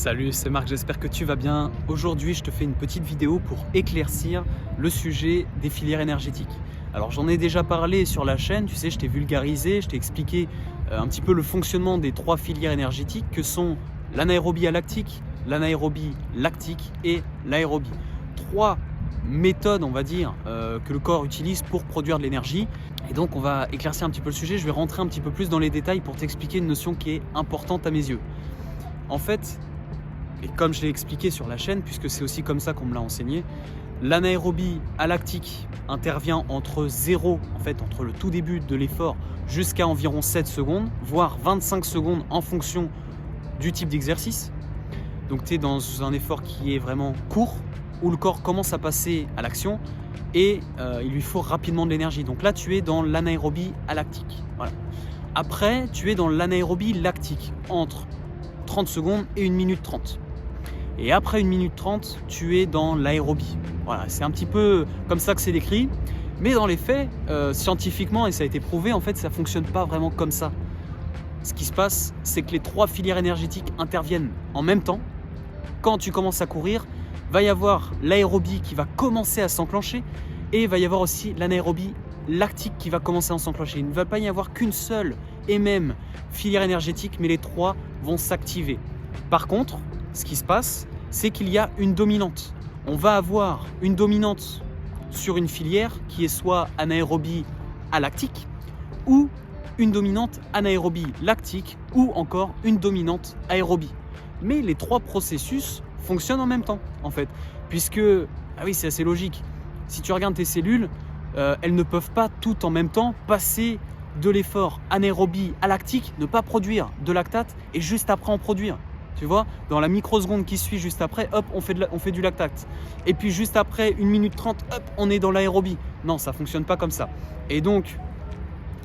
Salut, c'est Marc, j'espère que tu vas bien. Aujourd'hui, je te fais une petite vidéo pour éclaircir le sujet des filières énergétiques. Alors, j'en ai déjà parlé sur la chaîne, tu sais, je t'ai vulgarisé, je t'ai expliqué un petit peu le fonctionnement des trois filières énergétiques que sont l'anaérobie alactique, l'anaérobie lactique et l'aérobie. Trois méthodes, on va dire, que le corps utilise pour produire de l'énergie. Et donc, on va éclaircir un petit peu le sujet. Je vais rentrer un petit peu plus dans les détails pour t'expliquer une notion qui est importante à mes yeux. En fait, et comme je l'ai expliqué sur la chaîne, puisque c'est aussi comme ça qu'on me l'a enseigné, l'anaérobie alactique intervient entre 0, en fait, entre le tout début de l'effort jusqu'à environ 7 secondes, voire 25 secondes en fonction du type d'exercice. Donc tu es dans un effort qui est vraiment court, où le corps commence à passer à l'action et il lui faut rapidement de l'énergie. Donc là, tu es dans l'anaérobie alactique. Voilà. Après, tu es dans l'anaérobie lactique, entre 30 secondes et 1 minute 30. Et après 1 minute 30, tu es dans l'aérobie. Voilà, c'est un petit peu comme ça que c'est décrit. Mais dans les faits, scientifiquement, et ça a été prouvé, en fait, ça ne fonctionne pas vraiment comme ça. Ce qui se passe, c'est que les trois filières énergétiques interviennent en même temps. Quand tu commences à courir, va y avoir l'aérobie qui va commencer à s'enclencher et il va y avoir aussi l'anaérobie lactique qui va commencer à s'enclencher. Il ne va pas y avoir qu'une seule et même filière énergétique, mais les trois vont s'activer. Par contre, ce qui se passe, c'est qu'il y a une dominante. On va avoir une dominante sur une filière qui est soit anaérobie alactique ou une dominante anaérobie lactique ou encore une dominante aérobie. Mais les trois processus fonctionnent en même temps, en fait, puisque, ah oui, c'est assez logique. Si tu regardes tes cellules, elles ne peuvent pas toutes en même temps passer de l'effort anaérobie à lactique, ne pas produire de lactate et juste après en produire. Tu vois, dans la microseconde qui suit juste après, hop, on fait du lactate. Et puis juste après 1 minute 30, hop, on est dans l'aérobie. Non, ça ne fonctionne pas comme ça. Et donc,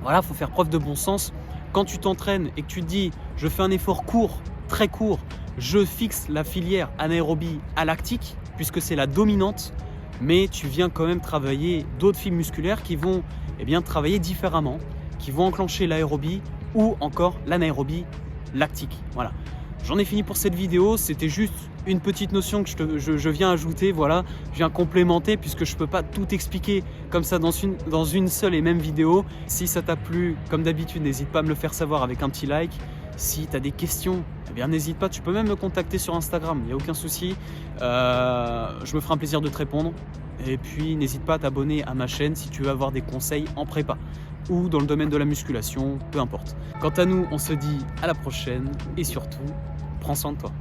voilà, il faut faire preuve de bon sens. Quand tu t'entraînes et que tu te dis, je fais un effort court, très court, je fixe la filière anaérobie alactique, puisque c'est la dominante, mais tu viens quand même travailler d'autres fibres musculaires qui vont travailler différemment, qui vont enclencher l'aérobie ou encore l'anaérobie lactique. Voilà. J'en ai fini pour cette vidéo, c'était juste une petite notion que je viens ajouter, voilà, je viens complémenter puisque je ne peux pas tout expliquer comme ça dans une seule et même vidéo. Si ça t'a plu, comme d'habitude, n'hésite pas à me le faire savoir avec un petit like. Si tu as des questions, eh bien n'hésite pas, tu peux même me contacter sur Instagram, il n'y a aucun souci. Je me ferai un plaisir de te répondre. Et puis n'hésite pas à t'abonner à ma chaîne si tu veux avoir des conseils en prépa ou dans le domaine de la musculation, peu importe. Quant à nous, on se dit à la prochaine et surtout, prends soin de toi.